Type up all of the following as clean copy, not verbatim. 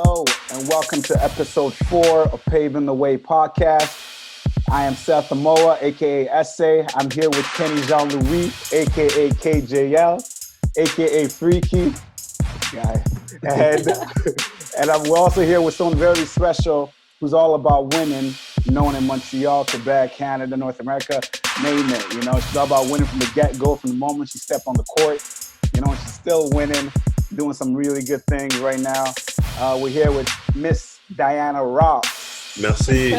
Hello, and welcome to episode 4 of Paving the Way podcast. I am Seth Amoa, aka Essay. I'm here with Kenny Jean-Louis, aka KJL, aka Freaky guy. And we're also here with someone very special who's all about winning, known in Montreal, Quebec, Canada, North America, name it. You know, she's all about winning from the get-go, from the moment she stepped on the court. You know, she's still winning, doing some really good things right now. We're here with Miss Dianna Ros. Merci.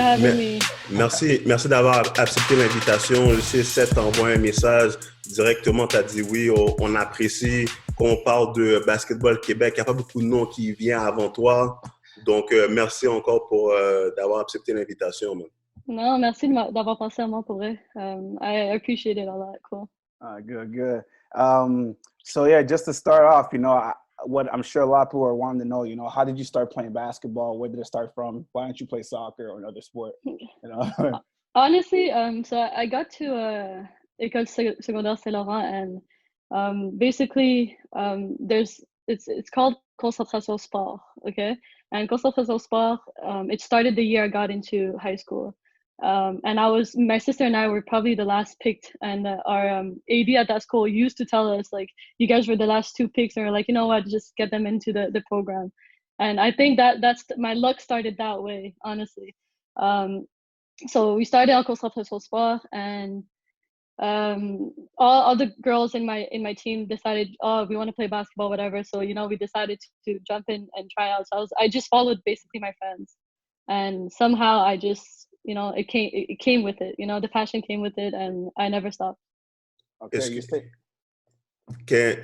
Merci d'avoir accepté l'invitation. Je sais, Seth t'envoie un message directement, t'as dit oui, on apprécie qu'on parle de basketball Québec. Il n'y a pas beaucoup de noms qui viennent avant toi. Donc, merci encore pour d'avoir accepté l'invitation. Man. Non, merci d'avoir pensé à moi pour vrai. I appreciate it a lot. Cool. Good. So yeah, just to start off, you know, what I'm sure a lot of people are wanting to know, you know, how did you start playing basketball? Where did it start from? Why don't you play soccer or another sport? You know? Honestly, so I got to École Secondaire Saint Laurent, and basically it's called Concentration Sport, okay? And Concentration Sport, it started the year I got into high school. And my sister and I were probably the last picked, and our AD at that school used to tell us, like, you guys were the last 2 picks, and we're like, you know what, just get them into the program. And I think that's my luck started that way, honestly. So we started en concentration sport, and all the girls in my team decided, oh, we want to play basketball, whatever. So, you know, we decided to jump in and try out. So I just followed basically my friends, and somehow I just, you know, it came with it, you know, the passion came with it, and I never stopped. Okay,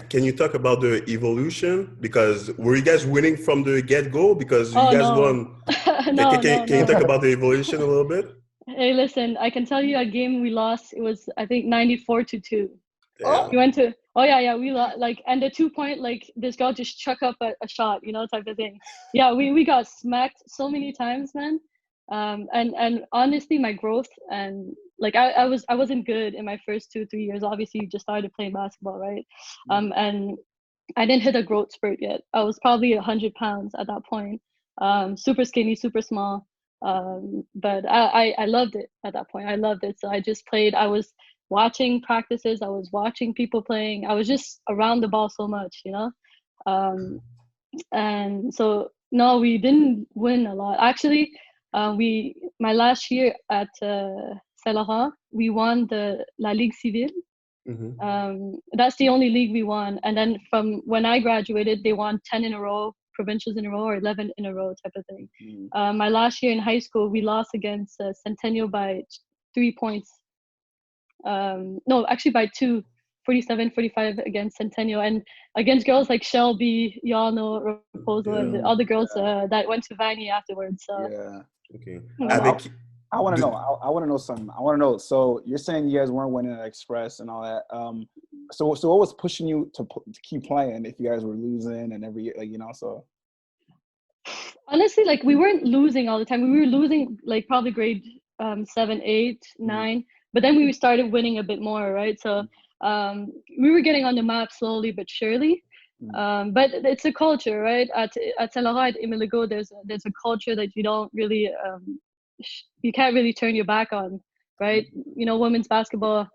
Can you talk about the evolution? Because were you guys winning from the get-go? Because you guys won. Can you talk about the evolution a little bit? Hey, listen, I can tell you a game we lost. It was, I think, 94-2. Yeah. We went to, we lost, like, and the 2-point, like, this girl just chuck up a shot, you know, type of thing. Yeah, we got smacked so many times, man. And honestly, my growth, and like I wasn't good in my first 2-3 years. Obviously, you just started playing basketball, right? And I didn't hit a growth spurt yet. I was probably 100 pounds at that point. Super skinny, super small. But I loved it at that point. I loved it. So I just played. I was watching practices. I was watching people playing. I was just around the ball so much, you know? And so, no, we didn't win a lot. Actually, my last year at Saint Laurent, we won La Ligue Civile. Mm-hmm. That's the only league we won. And then from when I graduated, they won 10 in a row, provincials in a row, or 11 in a row type of thing. Mm-hmm. My last year in high school, we lost against Centennial by 3 points. No, actually by 2, 47-45 against Centennial, and against girls like Shelby, y'all know, Raposo, and the other girls that went to Vanier afterwards. So. Yeah. Okay. I want to know. I want to know something. I want to know. So you're saying you guys weren't winning at Express and all that. So what was pushing you to keep playing if you guys were losing and every year, like, you know? So honestly, like, we weren't losing all the time. We were losing like probably grade 7, 8, 9, but then we started winning a bit more, right? So we were getting on the map slowly but surely. But it's a culture, right? At Saint Laurent, at Émile Legault, there's a culture that you don't really you can't really turn your back on, right? You know, women's basketball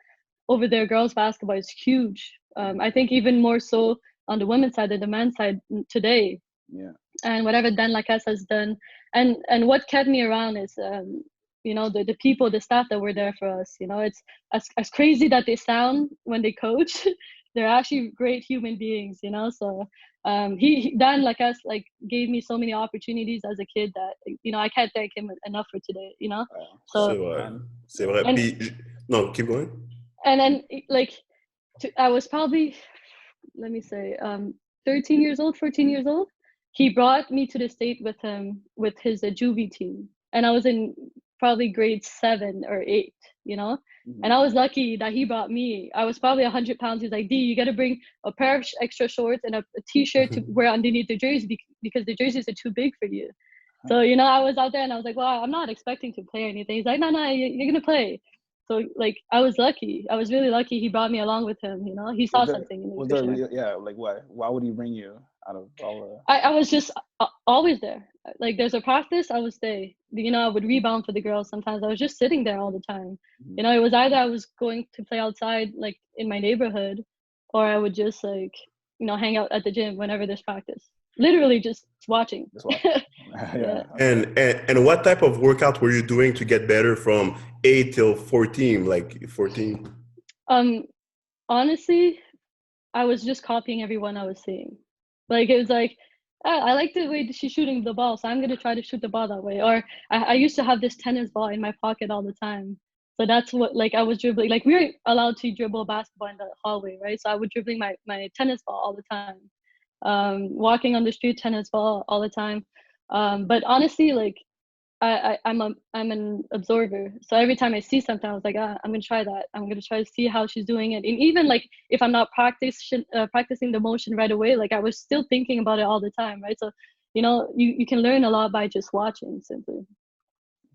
over there, girls basketball is huge. I think even more so on the women's side than the men's side today. Yeah. And whatever Dan Lacasse has done, and what kept me around is you know, the people, the staff that were there for us. You know, it's as crazy that they sound when they coach. They're actually great human beings, you know. So Dan Lacasse, like, gave me so many opportunities as a kid that, you know, I can't thank him enough for today, you know. So c'est vrai. No, keep going. And then, like, I was probably, let me say, 13 years old, 14 years old. He brought me to the state with him with his juvie team, and I was in probably grade 7 or 8, you know. And I was lucky that he brought me. I was probably 100 pounds. He's like, D, you got to bring a pair of extra shorts and a t-shirt to wear underneath the jersey because the jerseys are too big for you. So, you know, I was out there and I was like, well, I'm not expecting to play or anything. He's like, no, you're going to play. So like I was lucky. I was really lucky. He brought me along with him. You know, he saw something in me. For sure. Yeah, like what? Why would he bring you out of all? I was just always there. Like there's a practice, I would stay. You know, I would rebound for the girls. Sometimes I was just sitting there all the time. Mm-hmm. You know, it was either I was going to play outside, like in my neighborhood, or I would just like, you know, hang out at the gym whenever there's practice. Literally just watching. Just watching. Yeah. And what type of workout were you doing to get better from 8 till 14, like 14? Honestly, I was just copying everyone I was seeing. Like it was like, I like the way she's shooting the ball, so I'm gonna try to shoot the ball that way. Or I used to have this tennis ball in my pocket all the time, so that's what like I was dribbling. Like we were allowed to dribble basketball in the hallway, right? So I was dribbling my tennis ball all the time, walking on the street, tennis ball all the time. But honestly, like I'm an observer. So every time I see something, I was like, I'm gonna try that. I'm gonna try to see how she's doing it. And even like if I'm not practicing the motion right away, like I was still thinking about it all the time, right? So, you know, you can learn a lot by just watching simply.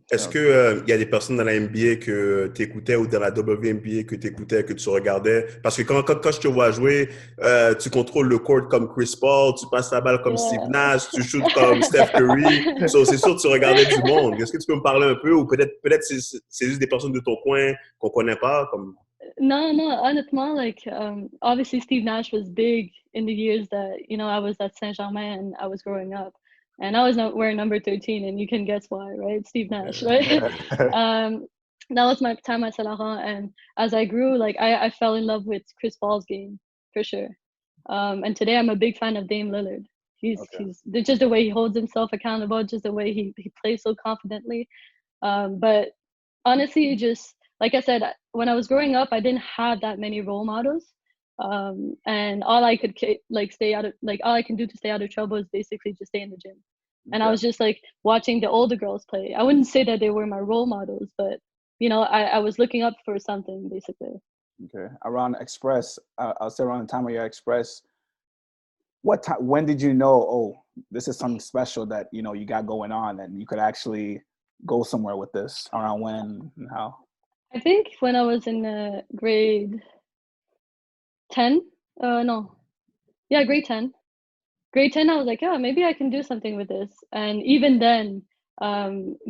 Est-ce que y a des personnes dans la NBA que tu écoutais ou dans la WNBA que tu écoutais, que tu regardais? Parce que quand je te vois jouer, tu contrôles le court comme Chris Paul, tu passes la balle comme Steve Nash, tu shootes comme Steph Curry. So, c'est sûr que tu regardais du monde. Est-ce que tu peux me parler un peu ou peut-être c'est juste des personnes de ton coin qu'on connaît pas? Comme... No, honnêtement, like obviously Steve Nash was big in the years that, you know, I was at Saint-Germain and I was growing up. And I was not wearing number 13, and you can guess why, right? Steve Nash, right? That was my time at Saint Laurent, and as I grew, like I fell in love with Chris Paul's game for sure. And today I'm a big fan of Dame Lillard. He's just the way he holds himself accountable, just the way he plays so confidently. But honestly, just like I said, when I was growing up, I didn't have that many role models. And all I could all I can do to stay out of trouble is basically just stay in the gym. And I was just like watching the older girls play. I wouldn't say that they were my role models, but you know, I was looking up for something basically. Okay. Around Express, I'll say around the time of your Express, when did you know, oh, this is something special that, you know, you got going on and you could actually go somewhere with this? Around when and how? I think when I was in grade 10, grade 10. Grade 10, I was like, yeah, maybe I can do something with this. And even then,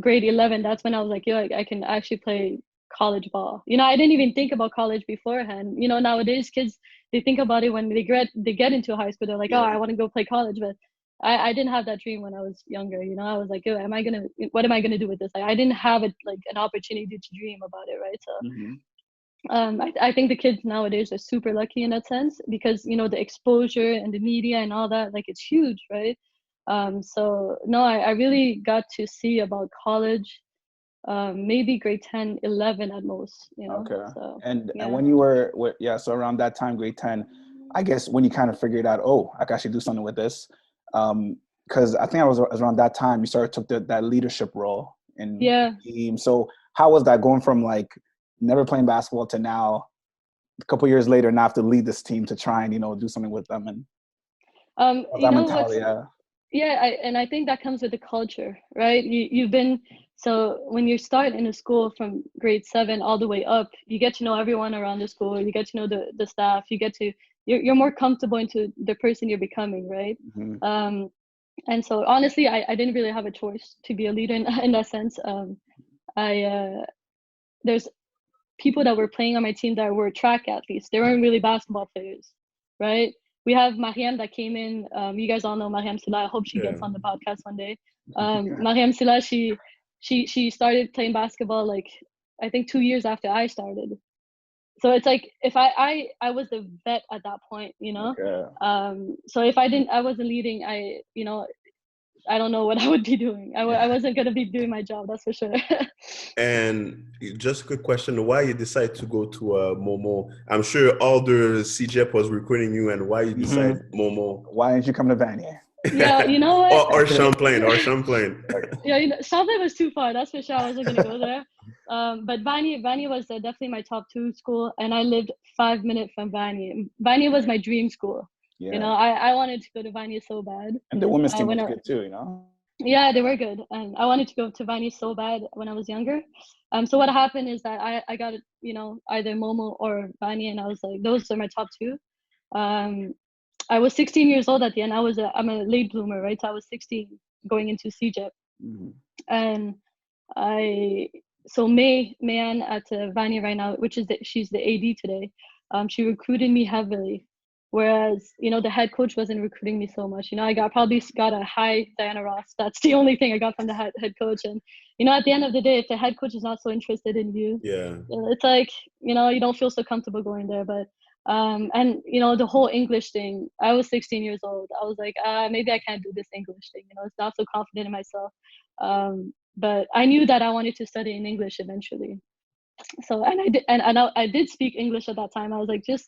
grade 11, that's when I was like, yeah, I can actually play college ball. You know, I didn't even think about college beforehand. You know, nowadays kids, they think about it when they get into high school. They're like, oh, I want to go play college. But I didn't have that dream when I was younger. You know, I was like, oh, what am I gonna do with this? Like, I didn't have an opportunity to dream about it, right? So I think the kids nowadays are super lucky in that sense because, you know, the exposure and the media and all that, like it's huge, right? So no, I really got to see about college, maybe grade 10, 11 at most, you know? Okay. So, and when you were, so around that time, grade 10, I guess when you kind of figured out, oh, I can actually do something with this. Because I think I was around that time you took that leadership role in the team. So how was that going from like never playing basketball to now a couple years later now have to lead this team to try and, you know, do something with them? And you know and I think that comes with the culture, right? You've been, so when you start in a school from grade 7 all the way up, you get to know everyone around the school, you get to know the staff, you're more comfortable into the person you're becoming, right? And so honestly, I didn't really have a choice to be a leader in that sense. There's people that were playing on my team that were track athletes. They weren't really basketball players, right? We have Mariam that came in. You guys all know Mariam Silla. I hope she gets on the podcast one day. Mariam Silla, she started playing basketball like I think 2 years after I started. So it's like if I was the vet at that point, you know. So if I wasn't leading, I don't know what I would be doing. I wasn't going to be doing my job, that's for sure. And just a quick question, why you decided to go to Momo? I'm sure all the CJEP was recruiting you, and why you decided Momo? Why didn't you come to Vanier? Yeah, you know what? or Champlain. Yeah, you know, Champlain was too far, that's for sure. I wasn't going to go there. But Vanier was definitely my top 2 school, and I lived 5 minutes from Vanier. Vanier was my dream school. Yeah. You know, I wanted to go to Vanier so bad. And the women's team was good too, you know? Yeah, they were good, and I wanted to go to Vani so bad when I was younger. So what happened is that I got either Momo or Vani, and I was like, those are my top two. Um, I was 16 years old at the end. I'm a late bloomer, right? So I was 16 going into CJEP, Mm-hmm. and I so Mayan at Vani right now, she's the AD today. She recruited me heavily, whereas the head coach wasn't recruiting me so much. I probably got a high Dianna Ros. That's the only thing I got from the head coach. And at the end of the day, if the head coach is not so interested in you, Yeah. it's like you don't feel so comfortable going there. But and the whole English thing. I was 16 years old. I was like, maybe I can't do this English thing. It's not so confident in myself. But I knew that I wanted to study in English eventually. So and I did, and I did speak English at that time. I was like, just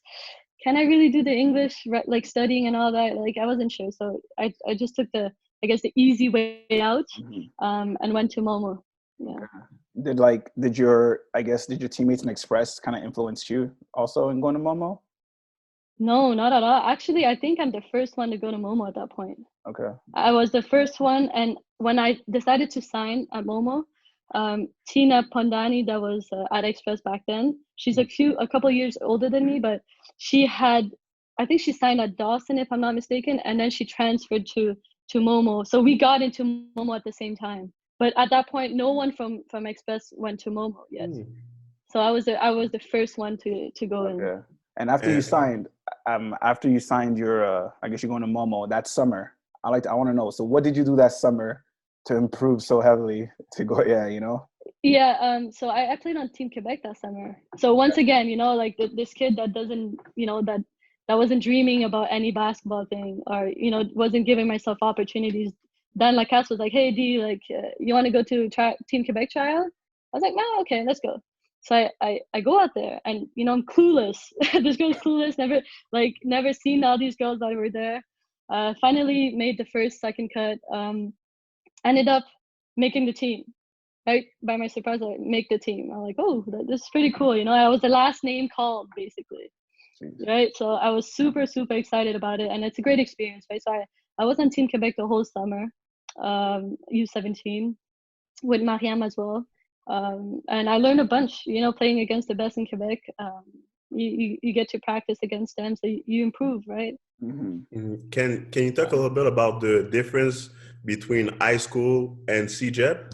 can I really do the English like studying and all that? Like I wasn't sure. So I just took the the easy way out, and went to Momo. Yeah. Did your teammates in Express kind of influence you also in going to Momo? No, not at all. Actually, I think I'm the first one to go to Momo at that point. Okay. I was the first one, and when I decided to sign at Momo, Tina Pondani, that was at Express back then, she's a couple years older than me, but I think she signed at Dawson, if I'm not mistaken, and then she transferred to Momo. So we got into Momo at the same time. But at that point, no one from Express went to Momo yet. So I was the first one to go in. And after you signed your, I guess you're going to Momo that summer. I want to know. So what did you do that summer to improve so heavily to go? Yeah. So I played on Team Quebec that summer. So once again, like this kid that doesn't, that wasn't dreaming about any basketball thing, or wasn't giving myself opportunities. Dan Lacasse was like, "Hey D, like you want to go to Team Quebec trial?" I was like, "No, okay, let's go." So I go out there, and I'm clueless. This girl's clueless. Never seen all these girls that were there. Finally made the second cut. Ended up making the team. Right, by my surprise, I make the team. I'm like, oh, this is pretty cool. I was the last name called, basically. Jeez. Right, so I was super excited about it, and it's a great experience. Right, so I was on Team Quebec the whole summer, U17, with Mariam as well. And I learned a bunch, playing against the best in Quebec. You get to practice against them, so you improve, right? Can you talk a little bit about the difference between high school and CJEP?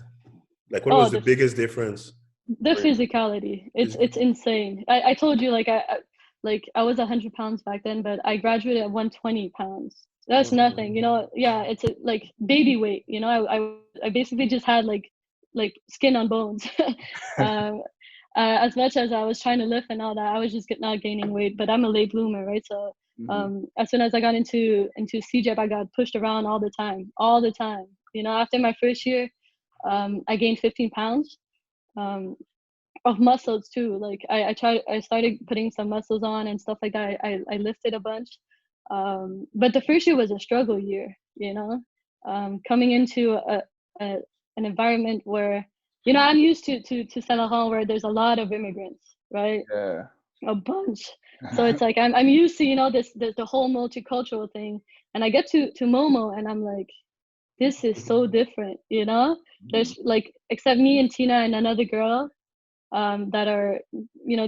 Like, what was the biggest difference? The physicality. It's insane. I told you, I was 100 pounds back then, but I graduated at 120 pounds. That's nothing, Yeah, it's like baby weight. I basically just had like skin on bones. As much as I was trying to lift and all that, I was just not gaining weight. But I'm a late bloomer, right? So as soon as I got into CJEP, I got pushed around all the time. After my first year, I gained 15 pounds of muscles too. Like I started putting some muscles on and stuff like that. I lifted a bunch. But the first year was a struggle year, coming into an environment where, I'm used to Saint Laurent, where there's a lot of immigrants, right? Yeah. A bunch. So it's like I'm used to, the whole multicultural thing. And I get to Momo, and I'm like, this is so different, There's except me and Tina and another girl, that are,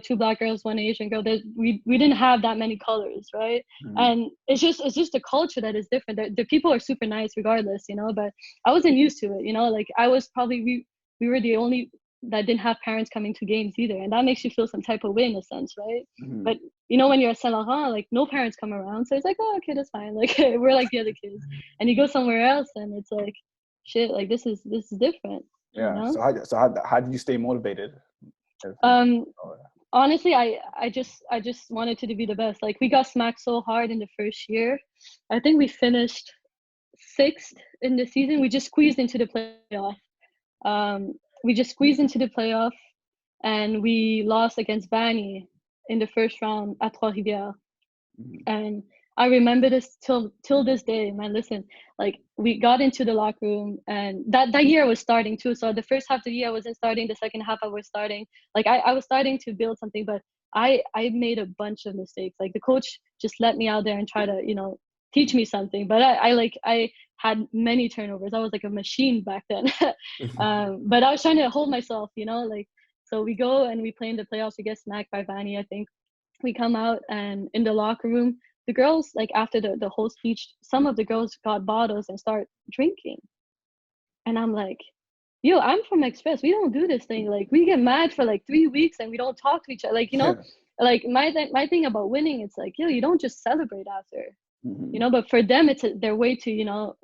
two Black girls, one Asian girl. We didn't have that many colors, right? And it's just the culture that is different. The people are super nice regardless, but I wasn't used to it, I was probably, we were the only that didn't have parents coming to games either, and that makes you feel some type of way in a sense, right? But when you're at Saint Laurent, no parents come around, so it's like, oh, okay, that's fine. We're like the other kids, and you go somewhere else, and it's like, shit, this is different. Yeah. So how did you stay motivated? Honestly, I just wanted to be the best. We got smacked so hard in the first year. I think we finished 6th in the season. We just squeezed into the playoff. And we lost against Bani in the first round at Trois-Rivières. And I remember this till this day, man. Listen, we got into the locker room, and that year was starting too. So the first half of the year I wasn't starting. The second half I was starting. I was starting to build something, but I made a bunch of mistakes. The coach just let me out there and try to, teach me something. But I had many turnovers. I was like a machine back then. But I was trying to hold myself, you know, like, so we go and we play in the playoffs. We get smacked by Vanny, I think. We come out, and in the locker room, the girls, like after the whole speech, some of the girls got bottles and start drinking. And I'm like, yo, I'm from Express. We don't do this thing. Like, we get mad for like 3 weeks and we don't talk to each other. Like, you know, like my thing about winning, it's like, yo, you don't just celebrate after, you know, but for them, it's their way to, you know,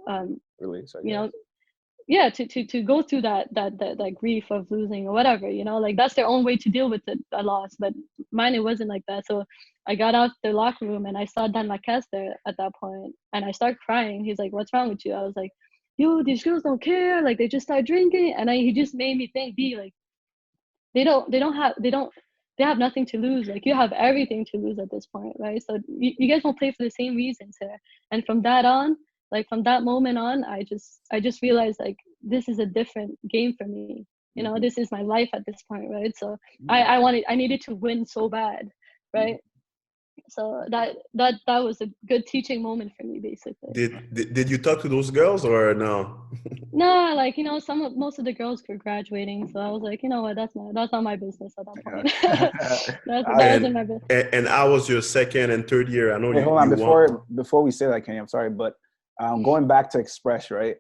release, you know, yeah, to go through that grief of losing or whatever, you know, like that's their own way to deal with a loss. But mine, it wasn't like that. So I got out the locker room and I saw Dan Lacasse there at that point, and I started crying. He's like, "What's wrong with you?" I was like, "Yo, these girls don't care. Like, they just start drinking." And he just made me think, be like, they have nothing to lose. Like, you have everything to lose at this point, right? So you guys won't play for the same reasons here. And from that on, like from that moment on, I just realized, like, this is a different game for me. You know, this is my life at this point, right? So I needed to win so bad, right? So that was a good teaching moment for me, basically. Did you talk to those girls or no? No, like, you know, most of the girls were graduating, so I was like, you know what, that's not my business at that point. that wasn't my business. And I was your second and third year. I know. Wait, hold on, before we say that, Kenny, I'm sorry, but going back to Express, right?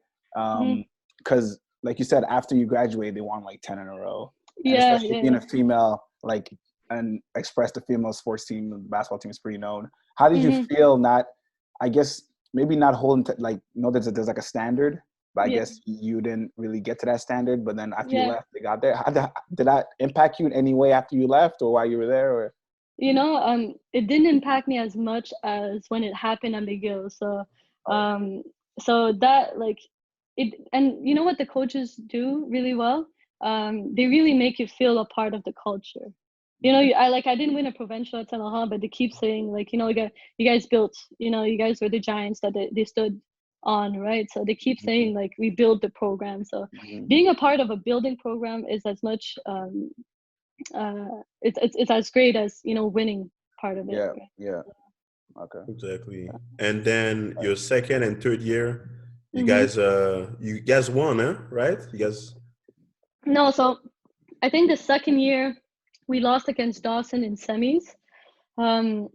Because like you said, after you graduated, they won like 10 in a row. And especially being a female, like, and Express, the female sports team, the basketball team is pretty known. How did you feel? Not, I guess, maybe not holding to, like, you know, there's like a standard, but I guess you didn't really get to that standard. But then after you left, they got there. Did that impact you in any way after you left or while you were there? Or, you know, it didn't impact me as much as when it happened at McGill. So, so that, like, it, and you know what the coaches do really well? They really make you feel a part of the culture. You know, I didn't win a provincial at Saint Laurent, but they keep saying, like, you know, you guys built, you know, you guys were the giants that they stood on, right? So they keep saying, like, we build the program. So being a part of a building program is as much, it's as great as, you know, winning part of it. Yeah, right? yeah. Okay. Exactly. And then your second and third year, you guys won, huh? Right? You guys. No, so I think the second year we lost against Dawson in semis, and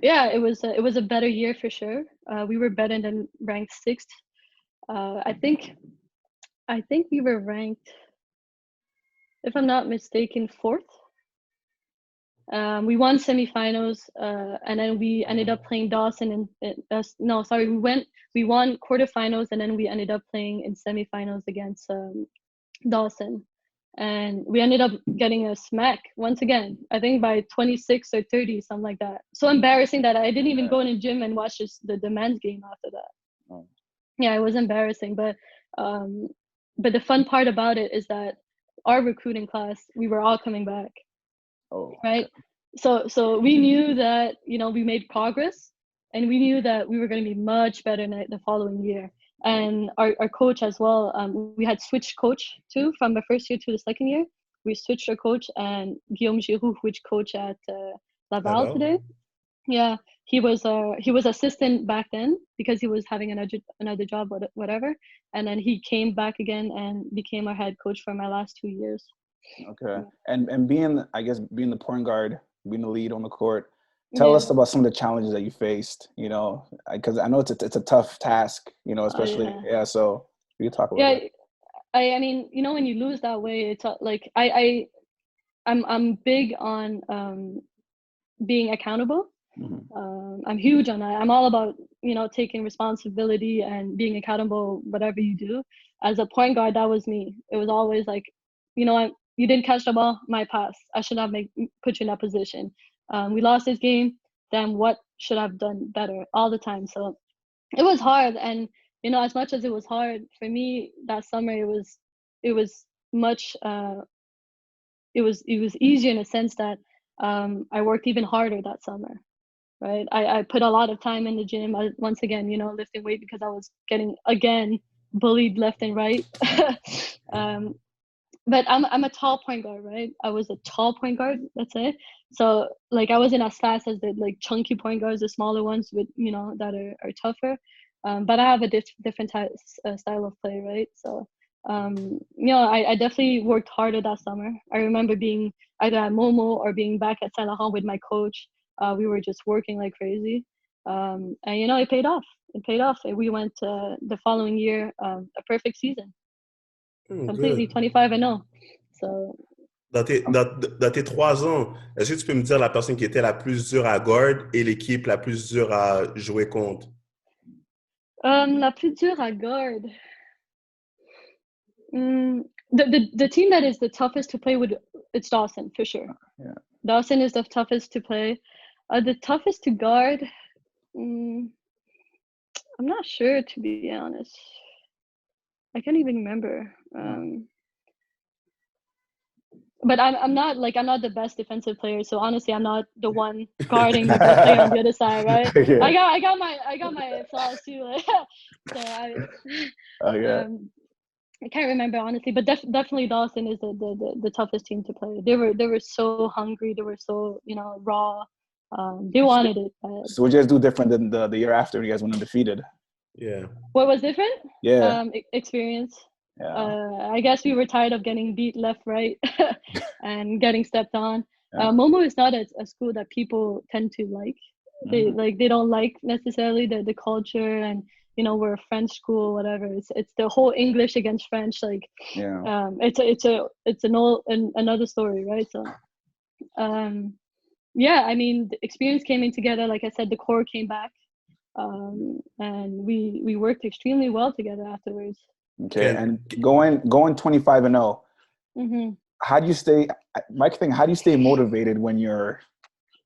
yeah, it was a better year for sure. We were better than ranked 6th. I think we were ranked, if I'm not mistaken, 4th. We won semifinals, and then we ended up playing Dawson. We won quarterfinals, and then we ended up playing in semifinals against Dawson, and we ended up getting a smack once again. I think by 26 or 30, something like that. So embarrassing that I didn't even go in the gym and watch the men's game after that. Yeah, it was embarrassing, but the fun part about it is that our recruiting class, we were all coming back. Right. So we knew that, you know, we made progress, and we knew that we were going to be much better the following year. And our coach as well, we had switched coach too from the first year to the second year. We switched our coach, and Guillaume Giroux, which coach at Laval today. Yeah, he was assistant back then because he was having another job, whatever. And then he came back again and became our head coach for my last 2 years. Okay. And being the point guard, being the lead on the court, tell us about some of the challenges that you faced, you know, because I know it's a tough task, you know, especially, so we can talk about that. I mean, you know, when you lose that way, it's like, I'm big on being accountable. I'm huge on that. I'm all about, you know, taking responsibility and being accountable, whatever you do. As a point guard, that was me. It was always like, you know, you didn't catch the ball, my pass. I should not put you in that position. We lost this game, then what should I have done better all the time? So it was hard. And, you know, as much as it was hard for me that summer, it was much, it was easier in a sense that I worked even harder that summer, right? I put a lot of time in the gym. Once again, you know, lifting weight because I was getting, again, bullied left and right. But I'm a tall point guard, right? I was a tall point guard, let's say. So, like, I wasn't as fast as the, like, chunky point guards, the smaller ones with, you know, that are tougher. but I have a different style of play, right? So, I definitely worked harder that summer. I remember being either at Momo or being back at Saint Laurent with my coach. We were just working like crazy. And, it paid off. It paid off. We went the following year, a perfect season. Completely Good. 25-0. So, Dans tes 3 ans, est-ce que tu peux me dire la personne qui était la plus dure à guard et l'équipe la plus dure à jouer contre? la plus dure à guard. The team that is the toughest to play with, it's Dawson for sure. Yeah. Dawson is the toughest to play. The toughest to guard, I'm not sure, to be honest. I can't even remember. But I'm not the best defensive player, so honestly I'm not the one guarding the good player on the other side, right? Yeah. I got my flaws too. So I can't remember honestly, but definitely Dawson is the toughest team to play. They were so hungry, they were so raw. They wanted it. So what did you guys do different than the year after when you guys went undefeated? Yeah. What was different? Yeah. Experience. Yeah. I guess we were tired of getting beat left, right, and getting stepped on. Yeah. Momo is not a school that people tend to like. They don't like necessarily the culture, and we're a French school, whatever. It's the whole English against French, like it's another story, right? So I mean the experience came in together. Like I said, the core came back, and we worked extremely well together afterwards. Okay, and going 25-0. Mm-hmm. How do you stay? Mike, how do you stay motivated when you're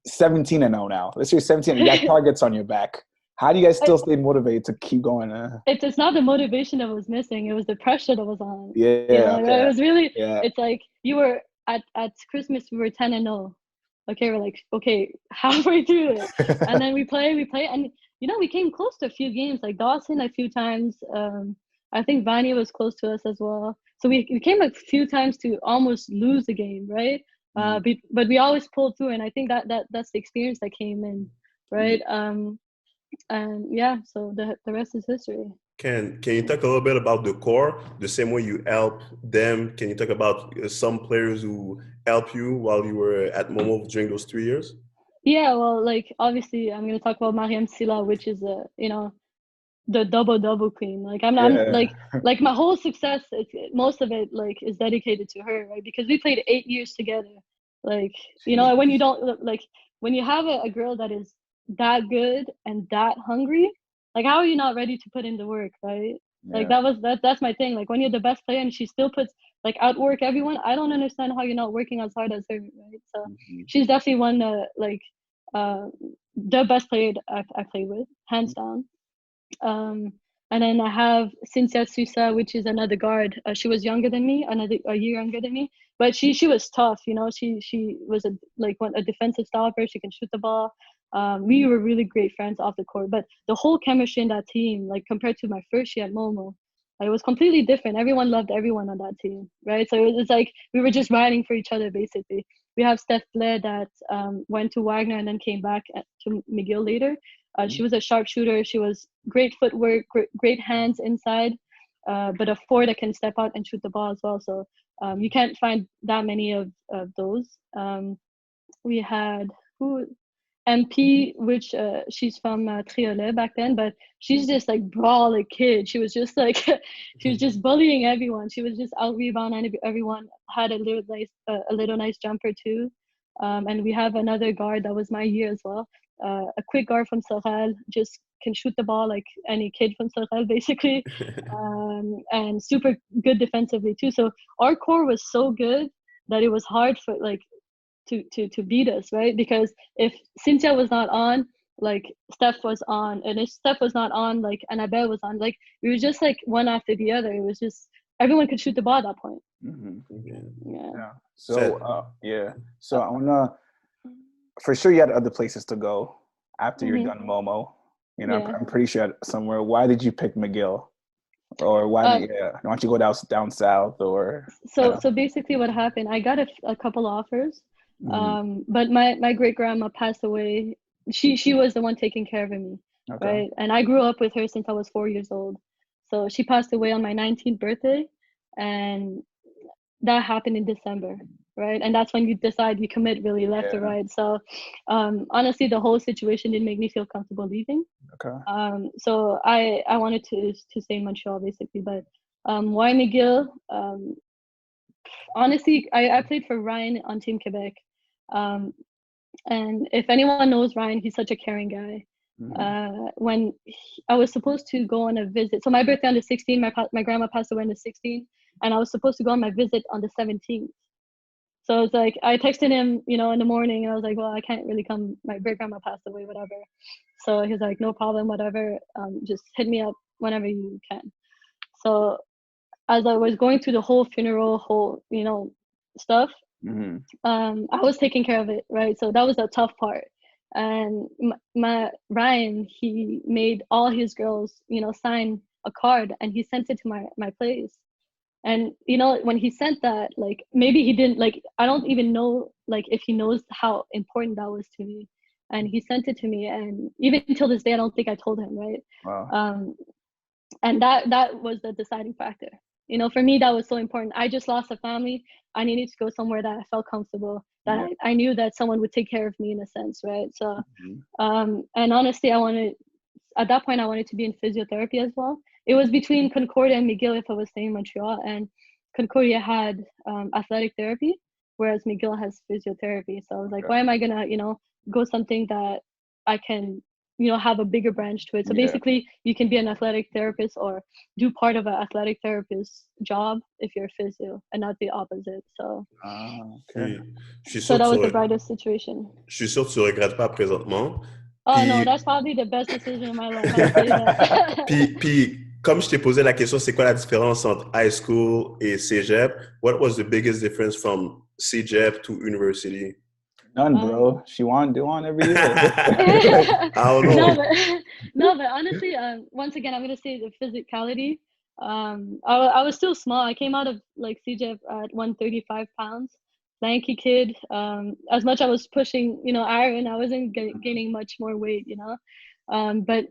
17-0 now? Let's say 17, you got targets on your back. How do you guys still stay motivated to keep going? It's not the motivation that was missing; it was the pressure that was on. Yeah, okay. It was really. Yeah. It's like you were at Christmas. We were 10-0. Okay, we're like halfway through it, and then we play, and we came close to a few games, like Dawson a few times. I think Vanya was close to us as well. So we came a few times to almost lose the game, right? But we always pulled through, and I think that's the experience that came in, right? And so the rest is history. Can you talk a little bit about the core, the same way you help them? Can you talk about some players who helped you while you were at Momo during those 3 years? Yeah, well, like obviously I'm going to talk about Mariam Silla, which is the double queen. Like I'm like my whole success, most of it like is dedicated to her, right? Because we played 8 years together. Like when you don't when you have a girl that is that good and that hungry, like how are you not ready to put in the work, right? Like that's my thing. Like when you're the best player and she still puts outwork everyone, I don't understand how you're not working as hard as her, right? So she's definitely one the best player I played with, hands down. And then I have Cynthia Sousa, which is another guard. She was younger than me, a year younger than me, but she was tough. She was a defensive stopper. She can shoot the ball. We were really great friends off the court, but the whole chemistry in that team, like compared to my first year at Momo, it was completely different. Everyone loved everyone on that team, right? So it was like we were just riding for each other, basically. We have Steph Blair that went to Wagner and then came back to McGill later. She was a sharpshooter. She was great footwork, great hands inside, but a four that can step out and shoot the ball as well. So you can't find that many of those. We had MP, which she's from Triolet back then, but she's just like brawly kid. She was just like she was just bullying everyone. She was just out rebounding everyone. Had a little nice jumper too. And we have another guard that was my year as well. A quick guard from Sorel, just can shoot the ball like any kid from Sorel, basically, and super good defensively too. So our core was so good that it was hard for to beat us, right? Because if Cynthia was not on, like Steph was on, and if Steph was not on, like Annabelle was on, like it was just like one after the other. It was just everyone could shoot the ball at that point. Yeah. So So I wanna, for sure you had other places to go after you're done Momo. I'm pretty sure you had somewhere. Why did you pick McGill? Or why don't you go down south? Or so basically what happened, I got a couple offers, but my great grandma passed away. She was the one taking care of me. right? And I grew up with her since I was 4 years old. So she passed away on my 19th birthday, and that happened in December, right? And that's when you decide you commit really left or right. So honestly, the whole situation didn't make me feel comfortable leaving. So I wanted to stay in Montreal basically, but why McGill? Honestly, I played for Ryan on Team Quebec. And if anyone knows Ryan, he's such a caring guy. When I was supposed to go on a visit, so my birthday on the 16th, my grandma passed away on the 16th, and I was supposed to go on my visit on the 17th. So it's like I texted him, you know, in the morning, and I was like, well, I can't really come. My great grandma passed away, whatever. So he's like, no problem, whatever. Just hit me up whenever you can. So as I was going through the whole funeral, you know, stuff, I was taking care of it, right? So that was the tough part. And my Ryan, he made all his girls, you know, sign a card, and he sent it to my place. And you know, when he sent that, like, maybe he didn't, like, I don't even know, like, if he knows how important that was to me. And he sent it to me, and even until this day, I don't think I told him, right? And that was the deciding factor. You know, for me, that was so important. I just lost a family. I needed to go somewhere that I felt comfortable, that I knew that someone would take care of me in a sense, right? So, and honestly, at that point, I wanted to be in physiotherapy as well. It was between Concordia and McGill if I was staying in Montreal, and Concordia had athletic therapy, whereas McGill has physiotherapy. So I was like, why am I gonna, you know, go something that I can, you know, have a bigger branch to it. So basically you can be an athletic therapist or do part of an athletic therapist job if you're a physio, and not the opposite. So so that was the brightest situation. Je suis sûr que tu regrettes pas présentement. Oh no, that's probably the best decision of my life. I'll say that. puis comme je t'ai posé la question, c'est quoi la différence entre high school et cégep? What was the biggest difference from cégep to university? None, bro. She wanted to do one every year. I don't know. No, but honestly, once again, I'm gonna say the physicality. I was still small. I came out of like CJF at 135 pounds, lanky kid. As much I was pushing, you know, iron, I wasn't gaining much more weight, you know. But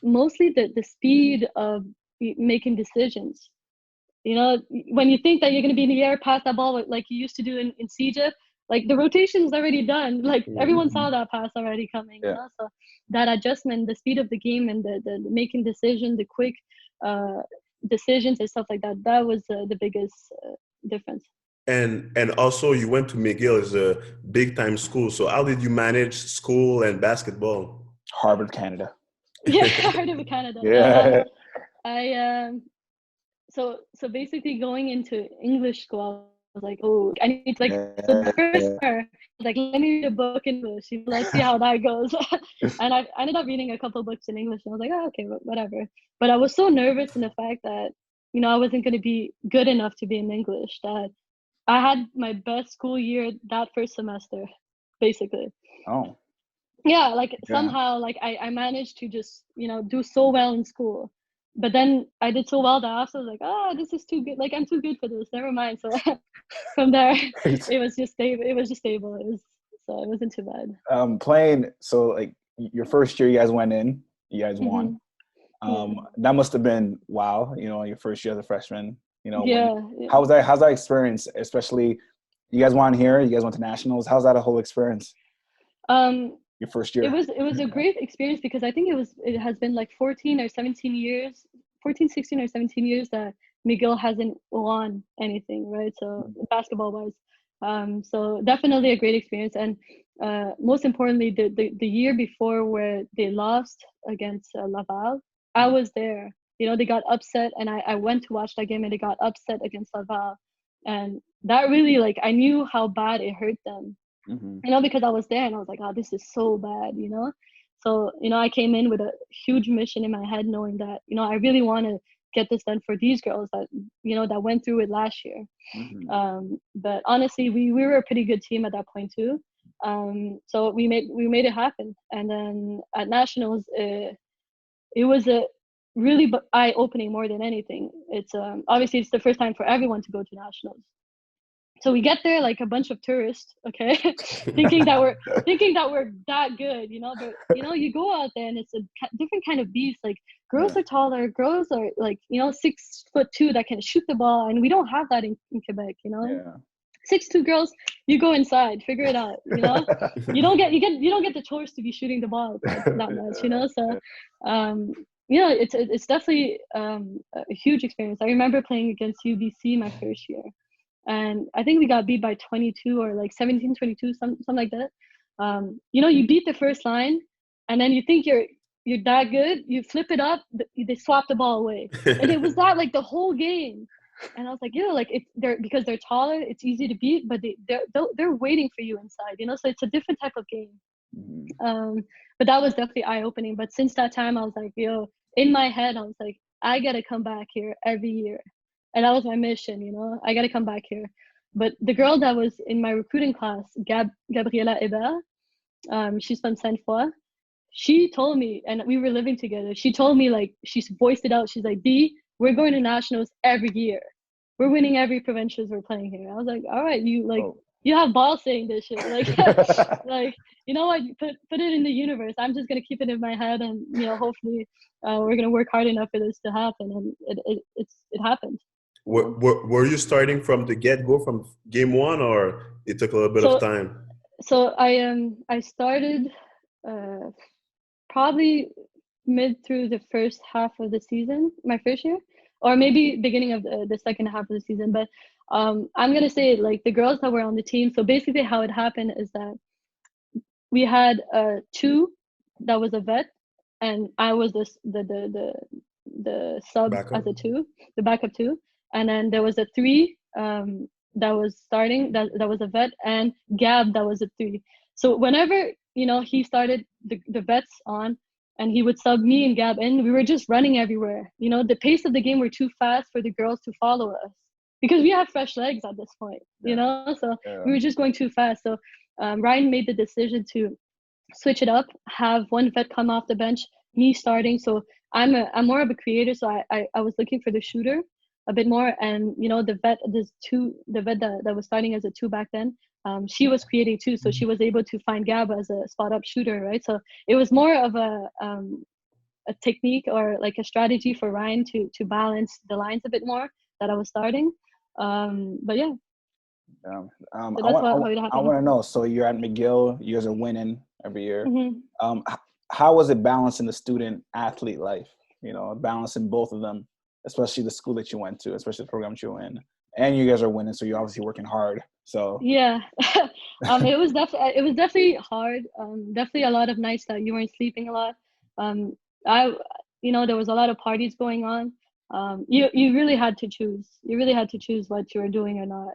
mostly the speed of making decisions. You know, when you think that you're gonna be in the air, pass that ball like you used to do in CJF. Like the rotation's already done. Like everyone saw that pass already coming. You know? So that adjustment, the speed of the game, and the making decisions, the quick decisions and stuff like that. That was the biggest difference. And also you went to McGill, it's a big time school. So how did you manage school and basketball? Harvard, Canada. Yeah, Harvard, Canada. So basically going into English school, I was like, oh, I need to, like, so the first year, like, let me read a book in English. Let's see how that goes. And I ended up reading a couple of books in English, and I was like, oh, okay, whatever. But I was so nervous in the fact that, you know, I wasn't going to be good enough to be in English, that I had my best school year that first semester, basically. Oh. Yeah, like somehow, like I managed to just, you know, do so well in school. But then I did so well that I was like, oh, this is too good. Like, I'm too good for this. Never mind. So from there, it was just stable. It wasn't too bad. Playing, so like your first year, you guys went in, you guys won. That must have been wow. You know, your first year as a freshman. You know, how's that experience? Especially, you guys won here. You guys went to nationals. How's that a whole experience? Your first year. It was a great experience because I think it has been like 16 or 17 years that McGill hasn't won anything, right? So basketball wise, so definitely a great experience. And most importantly, the year before where they lost against Laval, I was there. You know, they got upset, and I went to watch that game, and they got upset against Laval, and that really, like, I knew how bad it hurt them. You know, because I was there and I was like, oh, this is so bad, you know? So, you know, I came in with a huge mission in my head, knowing that, you know, I really want to get this done for these girls that, you know, that went through it last year. But honestly, we were a pretty good team at that point too. So we made it happen. And then at nationals, it was a really eye-opening more than anything. It's obviously it's the first time for everyone to go to nationals. So we get there like a bunch of tourists, okay, thinking that we're that good, you know. But you know, you go out there and it's a different kind of beast. Like girls are taller, girls are like 6'2" that can shoot the ball, and we don't have that in Quebec, you know. Yeah. 6'2" girls, you go inside, figure it out, you know. you don't get the chance to be shooting the ball that much, you know. So, it's definitely a huge experience. I remember playing against UBC my first year. And I think we got beat by 22 or like 17-22, something like that. You beat the first line, and then you think you're that good. You flip it up, they swap the ball away, and it was that like the whole game. And I was like, like because they're taller, it's easy to beat, but they're waiting for you inside, you know. So it's a different type of game. But that was definitely eye opening. But since that time, I was like, in my head, I was like, I gotta come back here every year. And that was my mission, you know. I got to come back here. But the girl that was in my recruiting class, Gabriela Hébert, she's from Sainte Foy. She told me, and we were living together. She told me, like, she voiced it out. She's like, D, we're going to nationals every year. We're winning every provincials we're playing here. I was like, all right, you have balls saying this shit. Like, like, you know what? Put it in the universe. I'm just gonna keep it in my head, and hopefully, we're gonna work hard enough for this to happen. And it happened. Were you starting from the get-go, from game one, or it took a little bit of time? So I started probably mid through the first half of the season, my first year, or maybe beginning of the second half of the season. But I'm going to say, like, the girls that were on the team, so basically how it happened is that we had two that was a vet, and I was the sub backup. As a two, the backup two. And then there was a three that was starting, that was a vet, and Gab that was a three. So whenever, he started the vets on, and he would sub me and Gab in, we were just running everywhere. The pace of the game were too fast for the girls to follow us, because we have fresh legs at this point, so we were just going too fast. So Ryan made the decision to switch it up, have one vet come off the bench, me starting. So I'm more of a creator, so I was looking for the shooter a bit more, and the vet that was starting as a two back then, she was creating too, so she was able to find Gab as a spot up shooter, right? So it was more of a technique, or like a strategy for Ryan to balance the lines a bit more that I was starting. But yeah. So that's how it happened. I want to know, so you're at McGill, you guys are winning every year. Mm-hmm. How was it balancing the student athlete life, balancing both of them, especially the school that you went to, especially the program that you were in, and you guys are winning, so you're obviously working hard. So yeah. It was definitely hard. Definitely a lot of nights that you weren't sleeping a lot. There was a lot of parties going on. You really had to choose. You really had to choose what you were doing or not.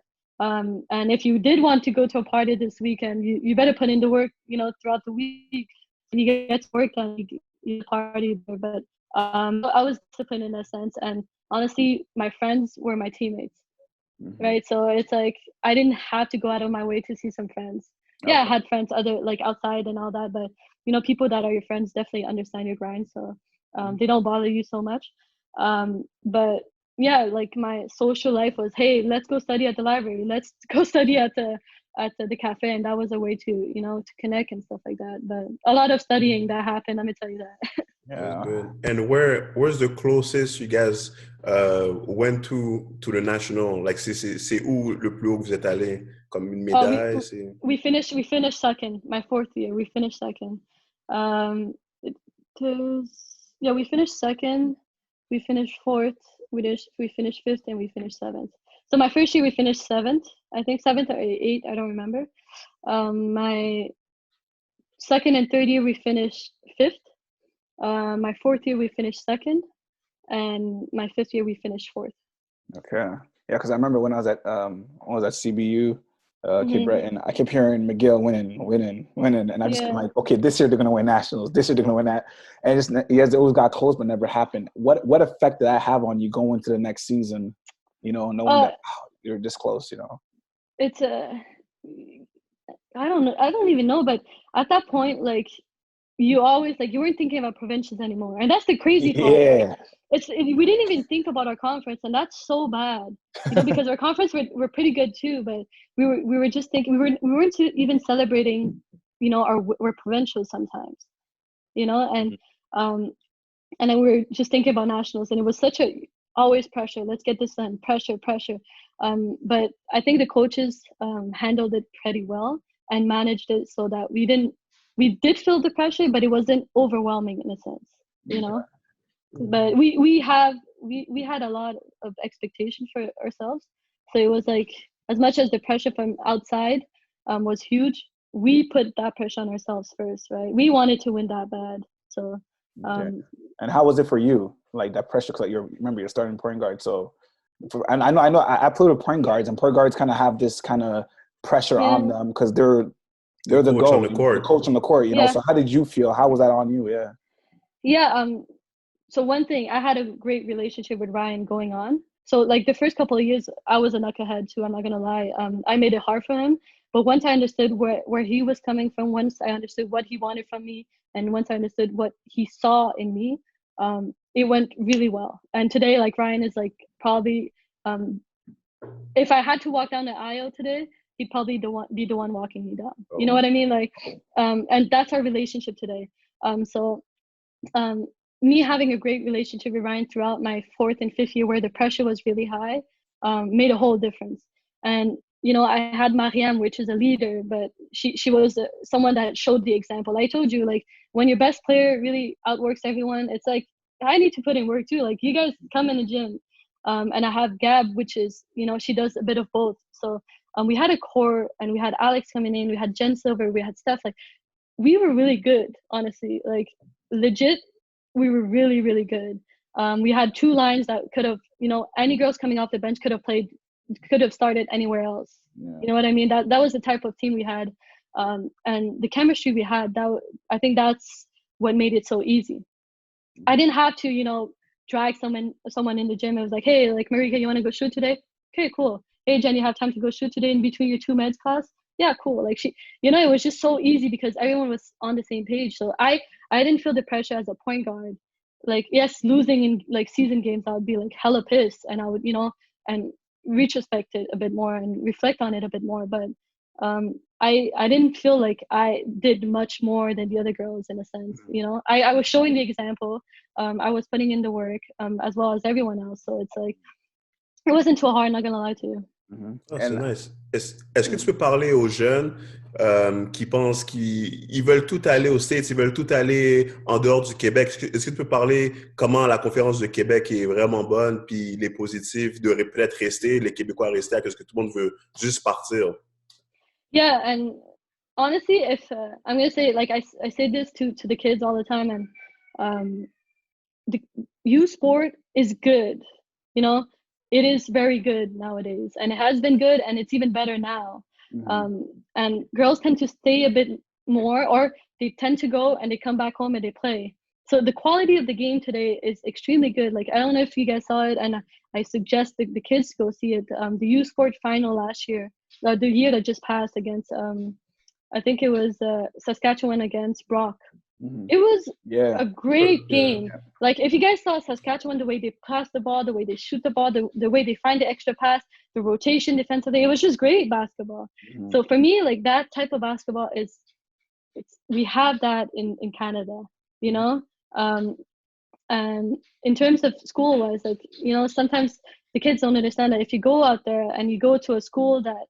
And if you did want to go to a party this weekend, you better put in the work, throughout the week. You get to work and you party there. But I was disciplined in a sense, and honestly, my friends were my teammates, right? So it's like I didn't have to go out of my way to see some friends. Okay. Yeah, I had friends outside and all that, but people that are your friends definitely understand your grind, so they don't bother you so much. But yeah, like my social life was, hey, let's go study at the library, let's go study at the cafe, and that was a way to to connect and stuff like that. But a lot of studying that happened, let me tell you that. Yeah. That's good. And where's the closest you guys went to the national? Like c'est où le plus haut que vous êtes allé, comme une médaille? We finished second. My fourth year, we finished second. We finished second. We finished fourth. We finished fifth, and we finished seventh. So my first year we finished seventh. I think seventh or eighth. I don't remember. My second and third year we finished fifth. My fourth year we finished second, and my fifth year we finished fourth. Okay, yeah, because I remember when I was at CBU, Cape Breton, I kept hearing McGill winning, and I just like, okay, this year they're gonna win nationals. This year they're gonna win that, and it always got close, but never happened. What effect did that have on you going to the next season? Knowing that you're this close. It's I don't know. I don't even know, but at that point, like, you always like, you weren't thinking about provincials anymore. And that's the crazy part. Yeah. We didn't even think about our conference, and that's so bad, because our conference were pretty good too, but we were just thinking, we weren't even celebrating, our provincials sometimes, and then we were just thinking about nationals, and it was such a always pressure. Let's get this done. Pressure. But I think the coaches handled it pretty well and managed it so that we did feel the pressure, but it wasn't overwhelming in a sense, But we had a lot of expectation for ourselves, so it was like, as much as the pressure from outside was huge, we put that pressure on ourselves first, right? We wanted to win that bad, so. And how was it for you? Like that pressure, because remember you're starting point guard, so. And I know I played with point guards, and point guards kind of have this kind of pressure on them because they're the coach on the court. The coach on the court, you know. So how did you feel? How was that on you? Yeah. So one thing, I had a great relationship with Ryan going on. So like the first couple of years, I was a knucklehead too. I'm not gonna lie. I made it hard for him. But once I understood where he was coming from, once I understood what he wanted from me, and once I understood what he saw in me, it went really well. And today, like, Ryan is like probably, if I had to walk down the aisle today, he'd probably be the one walking me down. You know what I mean? Like, and that's our relationship today. Me having a great relationship with Ryan throughout my 4th and 5th year, where the pressure was really high, made a whole difference. And I had Mariam, which is a leader, but she was someone that showed the example. I told you, like, when your best player really outworks everyone, it's like, I need to put in work too. Like, you guys come in the gym. And I have Gab, which is, she does a bit of both. So we had a core, and we had Alex coming in, we had Jen Silver, we had Steph. Like, we were really good, honestly. Like, legit, we were really, really good. We had 2 lines that could have, any girls coming off the bench could have started anywhere else. Yeah. You know what I mean? That was the type of team we had. And the chemistry we had, I think that's what made it so easy. I didn't have to, drag someone in the gym. It was like, hey, like, Marika, you want to go shoot today? Okay, cool. Hey, Jen, you have time to go shoot today in between your 2 meds class? Yeah, cool. Like, it was just so easy because everyone was on the same page. So I didn't feel the pressure as a point guard. Like, yes, losing in like season games, I would be like hella pissed, and I would, and retrospect it a bit more and reflect on it a bit more. But I didn't feel like I did much more than the other girls in a sense. I was showing the example. I was putting in the work as well as everyone else. So it's like, it wasn't too hard, not gonna lie to you. Oh, c'est nice. Est-ce que tu peux parler aux jeunes qui pensent qu'ils veulent tout aller aux States, ils veulent tout aller en dehors du Québec? Est-ce que tu peux parler comment la conférence de Québec est vraiment bonne, puis les positifs de peut-être rester, les Québécois rester, à ce que tout le monde veut juste partir? Yeah, and honestly, if I'm gonna say, like, I say this to the kids all the time, and the youth sport is good, it is very good nowadays, and it has been good, and it's even better now. And girls tend to stay a bit more, or they tend to go and they come back home and they play. So the quality of the game today is extremely good. Like, I don't know if you guys saw it, and I suggest the kids go see it. The youth sport final last year, the year that just passed, against I think it was Saskatchewan against Brock. It was a great game. Yeah. Like, if you guys saw Saskatchewan, the way they pass the ball, the way they shoot the ball, the way they find the extra pass, the rotation defensively, it was just great basketball. So for me, like, that type of basketball we have that in Canada, and in terms of school-wise, like, sometimes the kids don't understand that if you go out there and you go to a school that,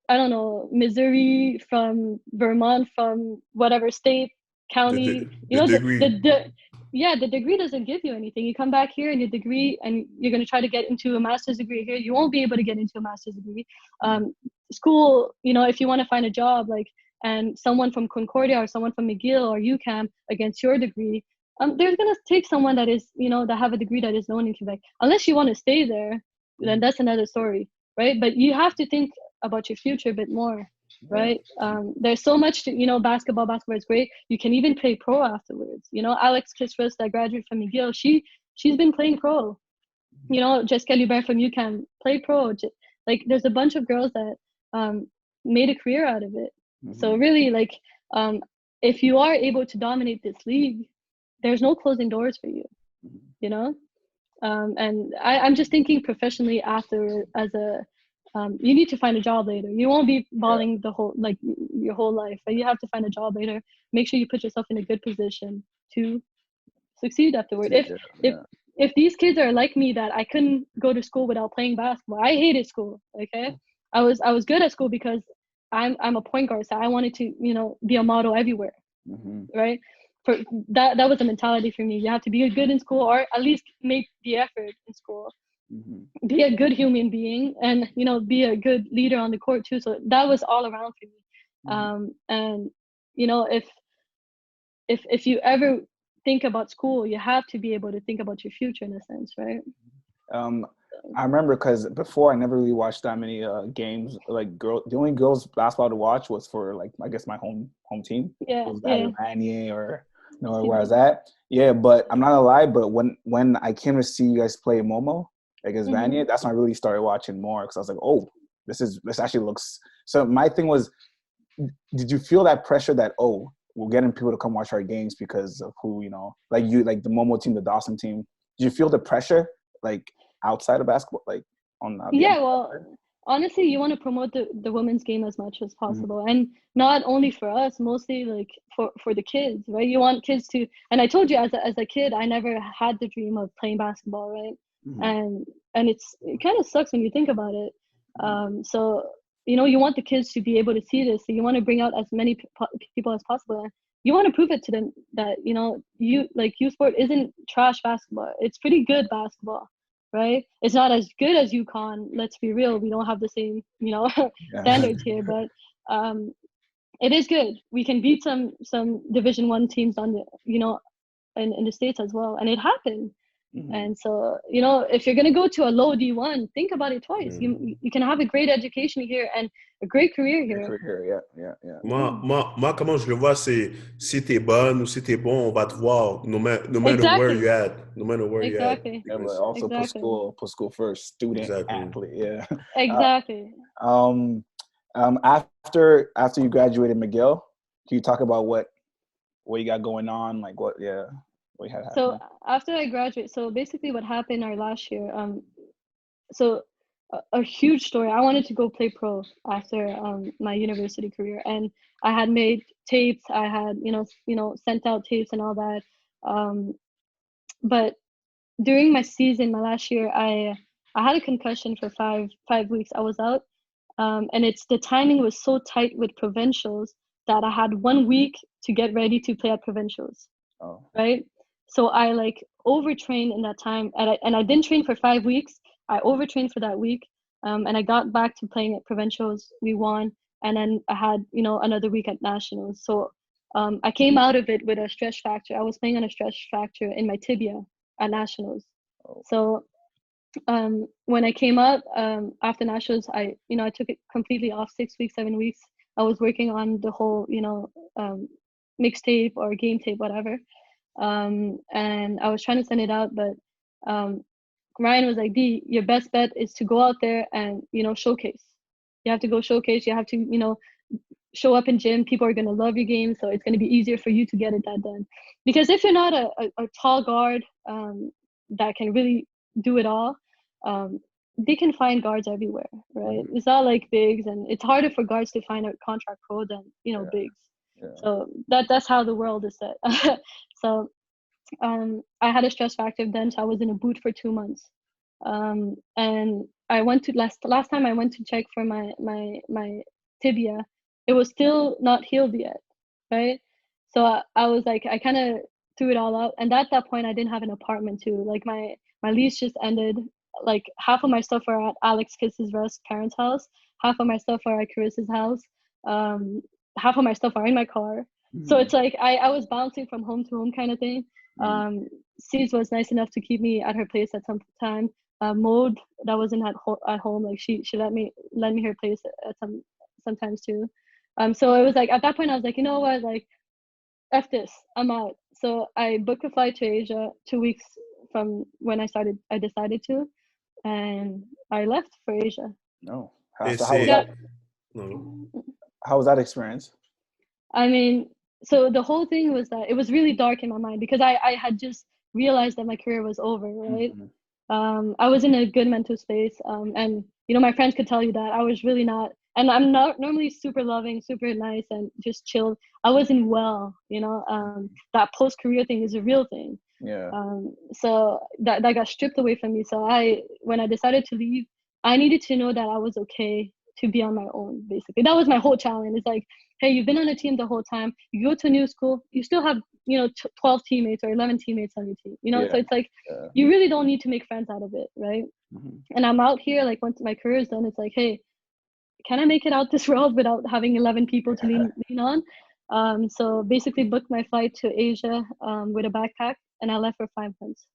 I don't know, Missouri, from Vermont, from whatever state, county, the degree doesn't give you anything. You come back here and your degree, and you're going to try to get into a master's degree here, you won't be able to get into a master's degree. School, if you want to find a job, like, and someone from Concordia or someone from McGill or UQAM against your degree, they're going to take someone that is, that have a degree that is known in Quebec. Unless you want to stay there, then that's another story, right? But you have to think about your future a bit more, right? There's so much to, basketball is great. You can even play pro afterwards. Alex Kisrus, that graduated from McGill, she's been playing pro. Jessica Lubert from UQAM played pro. Like, there's a bunch of girls that made a career out of it. So really, like, if you are able to dominate this league, there's no closing doors for you, you know? And I'm just thinking professionally after you need to find a job later. You won't be balling your whole life, but you have to find a job later. Make sure you put yourself in a good position to succeed afterward. If these kids are like me, that I couldn't go to school without playing basketball. I hated school. Okay, I was good at school because I'm a point guard, so I wanted to be a model everywhere. Right? For that was a mentality for me. You have to be good in school, or at least make the effort in school. Be a good human being, and be a good leader on the court too. So that was all around for me. And if you ever think about school, you have to be able to think about your future in a sense, right? I remember because before I never really watched that many games. Like the only girls basketball to watch was for I guess my home team. Yeah, it was either Vanier or where I was at. Yeah, but I'm not gonna lie. But when I came to see you guys play Momo against Vanier, that's when I really started watching more, because I was like, oh, this actually looks. So my thing was, did you feel that pressure that we're getting people to come watch our games because of who like the Momo team, the Dawson team? Did you feel the pressure outside of basketball, on the well, honestly, you want to promote the women's game as much as possible, and not only for us, mostly for the kids, right? You want kids to, and I told you as a kid, I never had the dream of playing basketball, right? And it kind of sucks when you think about it. So you want the kids to be able to see this, so you want to bring out as many people as possible. You want to prove it to them that youth sport isn't trash basketball. It's pretty good basketball. Right? It's not as good as UConn. Let's be real. We don't have the same, standards here, but it is good. We can beat some Division I teams on the, in the States as well, and it happened. And so, if you're gonna go to a low D1, think about it twice. You can have a great education here and a great career here. Yeah. Moi, comment je le vois, c'est si t'es bonne ou si t'es bon, on va te voir no matter where you're at. No matter where you're at. Yeah, but also put school first. Student, athlete. Yeah. Exactly. After you graduated McGill, can you talk about what you got going on? What you had happening? So after I graduated, so basically what happened our last year, so a huge story. I wanted to go play pro after my university career, and I had made tapes. I had sent out tapes and all that. But during my season, my last year, I had a concussion for five weeks. I was out, and the timing was so tight with provincials that I had 1 week to get ready to play at provincials. Right. So I overtrained in that time, and I didn't train for 5 weeks. I overtrained for that week, and I got back to playing at provincials. We won, and then I had another week at nationals. So I came out of it with a stress fracture. I was playing on a stress fracture in my tibia at nationals. So when I came up after nationals, I took it completely off, 6 weeks, 7 weeks. I was working on the whole mixtape or game tape, whatever. And I was trying to send it out, but Ryan was like, D, your best bet is to go out there and showcase. You have to go showcase. You have to show up in gym. People are going to love your game, so it's going to be easier for you to get it that done. Because if you're not a tall guard that can really do it all, they can find guards everywhere, right? It's not like bigs, and it's harder for guards to find a contract pro than bigs. So that's how the world is set. So I had a stress fracture then, so I was in a boot for 2 months. And I went to last time I went to check for my tibia, it was still not healed yet, right? So I was like, I kind of threw it all out, and at that point I didn't have an apartment too. Like my lease just ended. Like half of my stuff are at Alex Kiss's parents' house, half of my stuff are at Chris's house, half of my stuff are in my car. So it's like I was bouncing from home to home kind of thing. C's was nice enough to keep me at her place at some time. Maud, that wasn't at home, like she let me her place at sometimes too. So it was like at that point I was like, you know what, like F this, I'm out. So I booked a flight to Asia 2 weeks from when I decided to, and I left for Asia. No. How was that experience? I mean, so the whole thing was that it was really dark in my mind because I had just realized that my career was over, right? I was in a good mental space, and my friends could tell you that I was really not, and I'm not normally super loving, super nice, and just chill. I wasn't well, that post-career thing is a real thing. Yeah. So that got stripped away from me. So when I decided to leave, I needed to know that I was okay to be on my own, basically. That was my whole challenge. It's like, hey, you've been on a team the whole time. You go to a new school, you still have, 12 teammates or 11 teammates on your team, So it's like, you really don't need to make friends out of it, right? And I'm out here, like, once my career is done, it's like, hey, can I make it out this world without having 11 people to lean on? So basically booked my flight to Asia with a backpack, and I left for 5 months.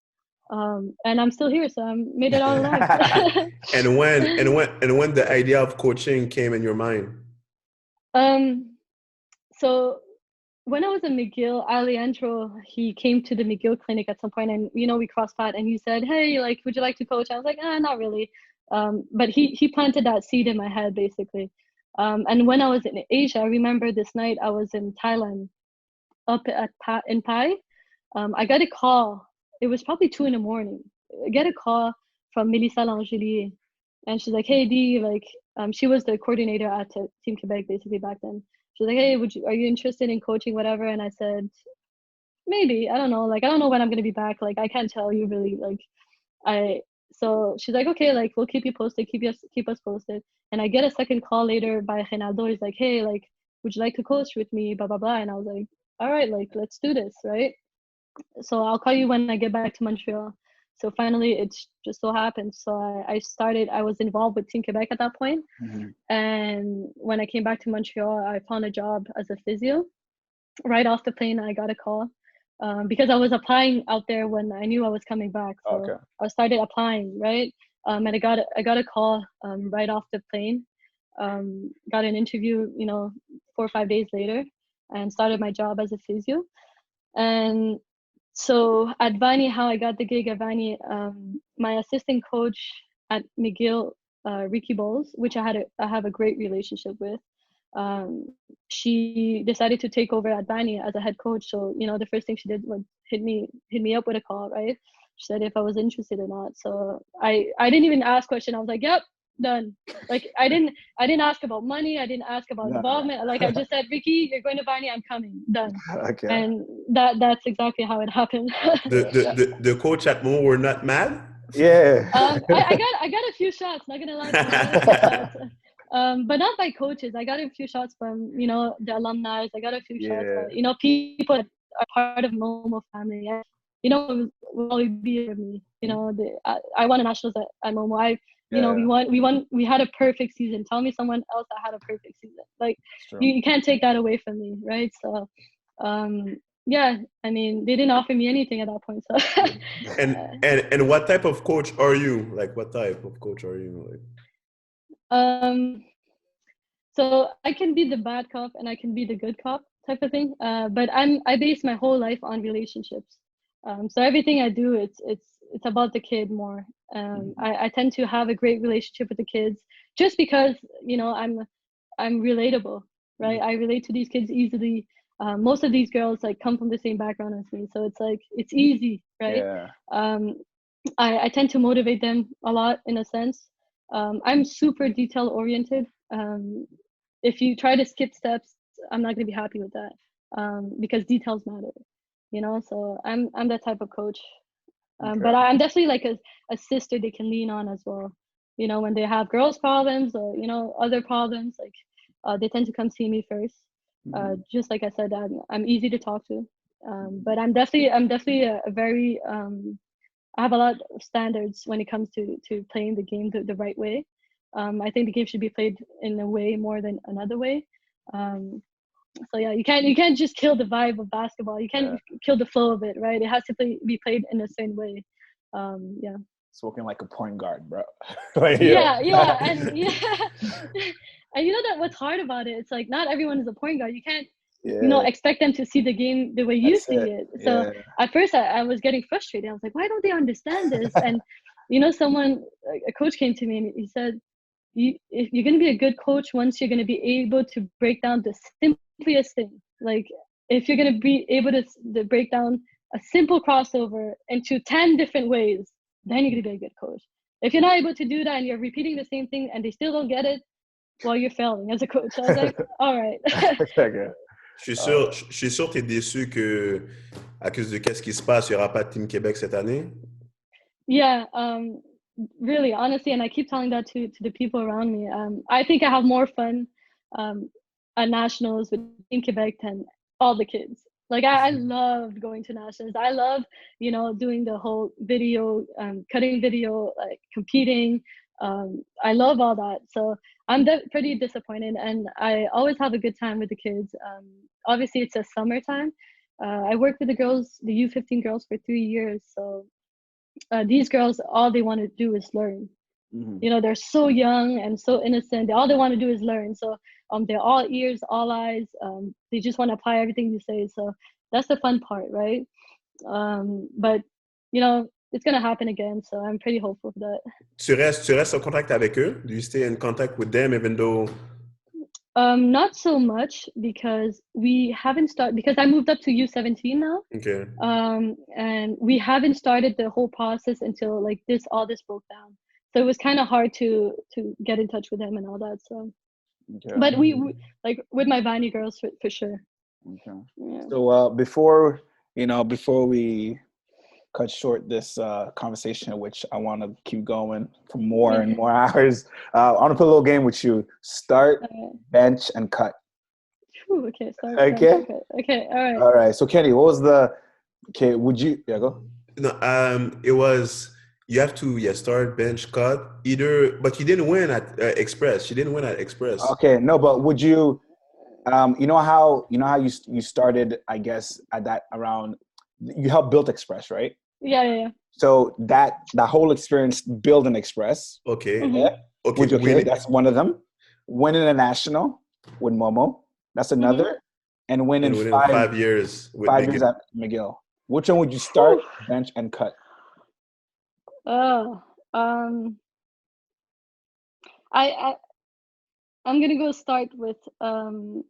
And I'm still here, so I made it all alive. And when the idea of coaching came in your mind? So when I was in McGill, Alejandro, he came to the McGill clinic at some point, and we crossed paths, and he said, "Hey, like, would you like to coach?" I was like, "Not really." But he planted that seed in my head, basically. And when I was in Asia, I remember this night I was in Thailand, up in Pai. I got a call. It was probably 2 a.m. I get a call from Melissa Langelier, and she's like, "Hey, Dee," like, she was the coordinator at Team Quebec basically back then. She's like, "Hey, are you interested in coaching, whatever?" And I said, "Maybe. I don't know. Like, I don't know when I'm gonna be back. Like, I can't tell you really. Like, So she's like, "Okay, like, we'll keep you posted. Keep us posted." And I get a second call later by Reynaldo. He's like, "Hey, like, would you like to coach with me? Blah blah blah." And I was like, "All right, like, let's do this, right?" So I'll call you when I get back to Montreal. So finally, it just so happened. So I was involved with Team Quebec at that point. And when I came back to Montreal, I found a job as a physio. Right off the plane, I got a call because I was applying out there when I knew I was coming back. So I started applying, right? And I got a call right off the plane. Got an interview, 4 or 5 days later, and started my job as a physio. And so at Vanier, how I got the gig at Vanier, my assistant coach at McGill, Ricky Bowles, which I have a great relationship with, she decided to take over at Vanier as a head coach. So the first thing she did was hit me up with a call, right? She said if I was interested or not. So I didn't even ask question. I was like, "Yep, done." Like I didn't ask about money. I didn't ask about involvement. Like I just said, "Ricky, you're going to Vanier. I'm coming." Done. Okay. And that's exactly how it happened. The coach at Mo were not mad? Yeah. I got a few shots. Not gonna lie to you. I got a few shots. But not by coaches. I got a few shots from the alumni. I got a few shots by people that are part of Momo family. Will always be with me. I won a nationals at Momo. We had a perfect season. Tell me someone else that had a perfect season. Like you can't take that away from me, right? So I mean, they didn't offer me anything at that point. So and what type of coach are you? Like what type of coach are you? Like so I can be the bad cop and I can be the good cop type of thing. But I base my whole life on relationships. So everything I do, it's about the kid more. I tend to have a great relationship with the kids just because I'm relatable, right? I relate to these kids easily. Most of these girls like come from the same background as me, so it's like it's easy, right? I tend to motivate them a lot in a sense. I'm super detail oriented. If you try to skip steps, I'm not gonna be happy with that because details matter, So I'm that type of coach. But I'm definitely like a sister they can lean on as well. When they have girls problems or other problems, like they tend to come see me first. Just like I said, I'm easy to talk to. But I'm definitely a very I have a lot of standards when it comes to playing the game the right way. I think the game should be played in a way more than another way. So yeah, you can't just kill the vibe of basketball. You can't kill the flow of it, right? It has to be played in a certain way. Spoken like a point guard, bro. And and that what's hard about it? It's like not everyone is a point guard. You can't expect them to see the game the way you see it. So at first I was getting frustrated. I was like, why don't they understand this? And a coach came to me and he said, if you're going to be a good coach once you're going to be able to break down the simplest thing. Like if you're going to be able to break down a simple crossover into 10 different ways, then you're going to be a good coach. If you're not able to do that and you're repeating the same thing and they still don't get it, well, you're failing as a coach. So I was like, all right. Je suis sûr que tu es déçu que, à cause de qu'est-ce qui se passe, il n'y aura pas de Team Québec cette année. Yeah, really, honestly, and I keep telling that to the people around me. I think I have more fun at nationals with Team Quebec than all the kids. Like I loved going to nationals. I love, doing the whole video, cutting video, like competing. I love all that. So I'm pretty disappointed, and I always have a good time with the kids. Obviously, it's a summertime. I worked with the girls, the U15 girls, for 3 years. So these girls, all they want to do is learn. Mm-hmm. They're so young and so innocent. All they want to do is learn. So they're all ears, all eyes. They just want to apply everything you say. So that's the fun part, right? But it's gonna happen again. So I'm pretty hopeful for that. Tu restes en contact avec eux? Do you stay in contact with them even though? Not so much because we haven't started, because I moved up to U17 now. Okay. And we haven't started the whole process until like all this broke down. So it was kind of hard to get in touch with them and all that. So, okay. But we like with my Vani girls for sure. Okay. Yeah. So before we cut short this conversation, which I want to keep going for more and more hours, I want to play a little game with you. Start, bench, and cut. Ooh, okay. Start, okay. Bench, okay. All right. All right. So Kenny, what was the? Okay. Would you? Yeah. Go. No. It was. You have to start, bench, cut. Either, but you didn't win at Express. She didn't win at Express. Okay. No, but would you? You know how you started, I guess, at that around. You helped build Express, right? Yeah. So that whole experience, building Express. Okay. Mm-hmm. Yeah. Okay. Okay, that's one of them. Winning a national with Momo. That's another. Mm-hmm. And winning 5 years with 5 years at McGill. Which one would you start, bench, and cut? I'm gonna go start with Momo.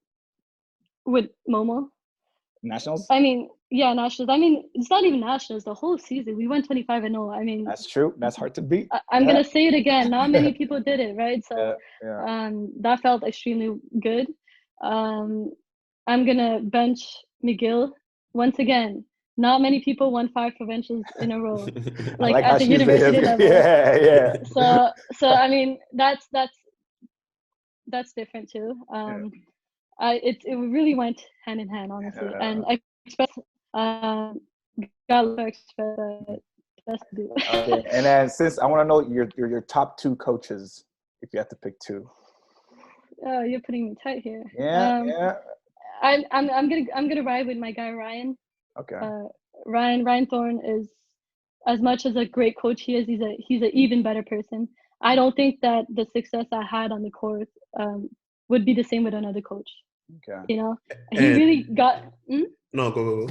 Nationals? I mean, yeah, nationals. I mean, it's not even nationals. The whole season, we went 25-0. I mean, that's true. That's hard to beat. I'm gonna say it again. Not many people did it, right? So, that felt extremely good. I'm gonna bench McGill once again. Not many people won 5 provincials in a row, like at the university level. Yeah. So I mean, that's different too. It really went hand in hand, honestly. And I Express got Express best to do. Okay. And then since I want to know your top 2 coaches, if you have to pick 2. Oh, you're putting me tight here. Yeah. I'm gonna ride with my guy Ryan. Okay. Ryan Thorne is, as much as a great coach he is, he's an even better person. I don't think that the success I had on the court would be the same with another coach. Okay. He really got. No, go.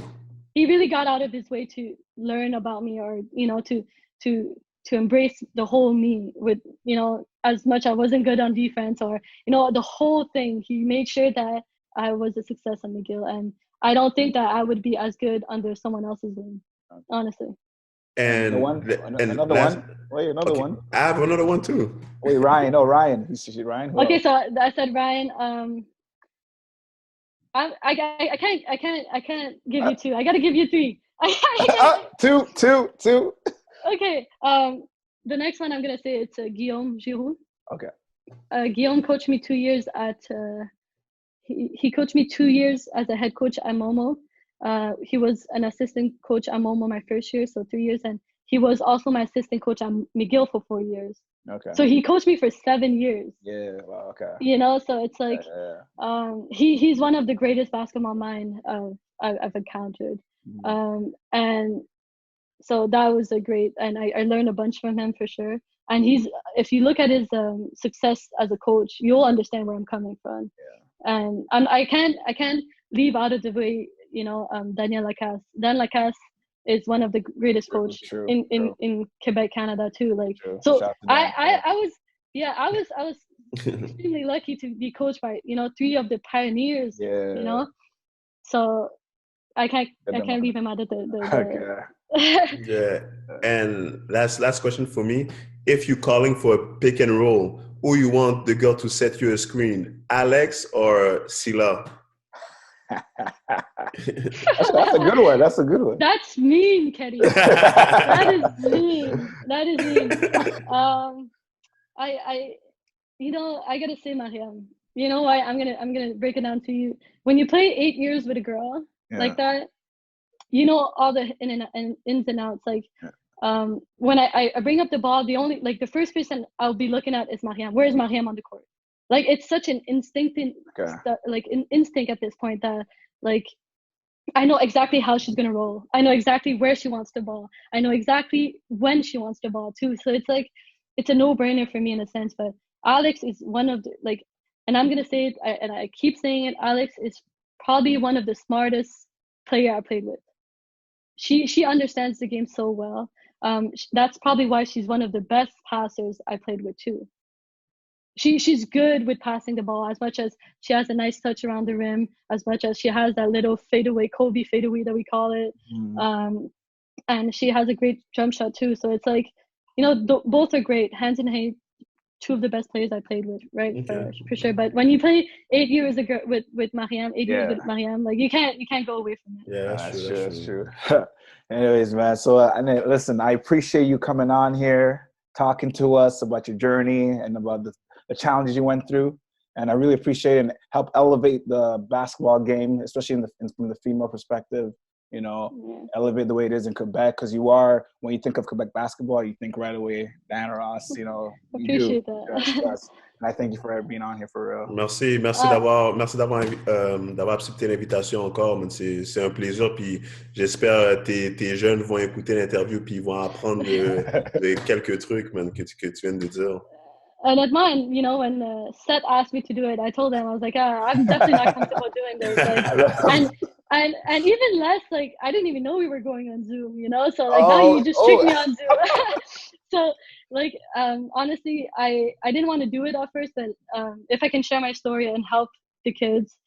He really got out of his way to learn about me, or to embrace the whole me. With as much I wasn't good on defense, or the whole thing. He made sure that I was a success at McGill, and I don't think that I would be as good under someone else's wing, honestly. And another one. Wait, another one. I have another one too. Wait, Ryan. Oh, Ryan. Who's Ryan? Who okay, else? So I said Ryan. I can't give you 2. I gotta give you 3. 2. Okay. The next one I'm gonna say it's Guillaume Giroux. Okay. Guillaume coached me 2 years at. He coached me 2 years as a head coach at Momo. He was an assistant coach at Momo my first year, so 3 years, and he was also my assistant coach at McGill for 4 years. Okay. So he coached me for 7 years. Yeah. Wow. Okay. So it's like, he's one of the greatest basketball minds I've encountered. Mm-hmm. And so that was a great, and I learned a bunch from him for sure. And if you look at his success as a coach, you'll understand where I'm coming from. Yeah. And I can't leave out of the way, Daniel Lacasse. Dan Lacasse is one of the greatest coach in Quebec, Canada too. Like, true. So I was extremely lucky to be coached by 3 of the pioneers. Yeah. So I can't leave him out of the Okay. Yeah. And last question for me. If you're calling for a pick and roll, who you want the girl to set you a screen, Alex or Sila? That's a good one. That's a good one. That's mean, Kenny. That is mean. I I gotta say Mariam. You know why? I'm gonna break it down to you. When you play 8 years with a girl like that, you know all the ins and outs. Like, when I bring up the ball, the first person I'll be looking at is Mariam. Where is Mariam on the court? Like, it's such an instinct at this point that, like, I know exactly how she's gonna roll. I know exactly where she wants the ball. I know exactly when she wants the ball too. So it's like, it's a no-brainer for me in a sense. But Alex is one of the, like, and I'm gonna say it, and I keep saying it. Alex is probably one of the smartest player I played with. She understands the game so well. That's probably why she's one of the best passers I played with too. She's good with passing the ball, as much as she has a nice touch around the rim, as much as she has that little Kobe fadeaway that we call it. And she has a great jump shot too. So it's like, both are great, hands in hand. Two of the best players I played with, right? Okay. For sure. But when you play 8 years with Mariam, 8 years with Mariam, like, you can't go away from it. Yeah, that's true. Anyways, man. So listen, I appreciate you coming on here, talking to us about your journey and about the challenges you went through. And I really appreciate it and help elevate the basketball game, especially from the female perspective. Elevate the way it is in Quebec, because when you think of Quebec basketball, you think right away Dianna Ros. Appreciate that. Yes. And I thank you for being on here for real. Merci d'avoir accepté l'invitation encore, man. C'est un plaisir, puis j'espère que tes jeunes vont écouter l'interview puis ils vont apprendre de quelques trucs, man, que tu viens de dire. And at mine, when Seth asked me to do it, I told him, I was like, I'm definitely not comfortable doing this. Like, and even less, like, I didn't even know we were going on Zoom, So, like, now you just tricked me on Zoom. So, like, honestly, I didn't want to do it at first, but if I can share my story and help the kids,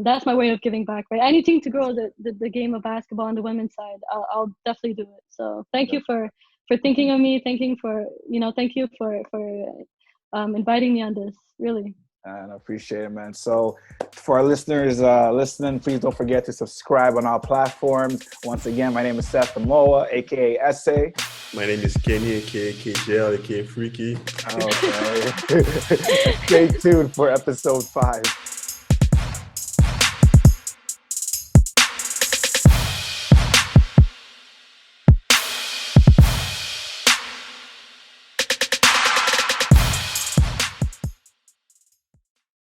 that's my way of giving back, right? Anything to grow the game of basketball on the women's side, I'll definitely do it. So thank you for thinking of me, thank you for inviting me on this, really. And I appreciate it, man. So for our listeners listening, please don't forget to subscribe on our platforms. Once again, my name is Seth Amoa, a.k.a. SA. My name is Kenny, a.k.a. KJL, a.k.a. Freaky. Okay. Stay tuned for episode 5.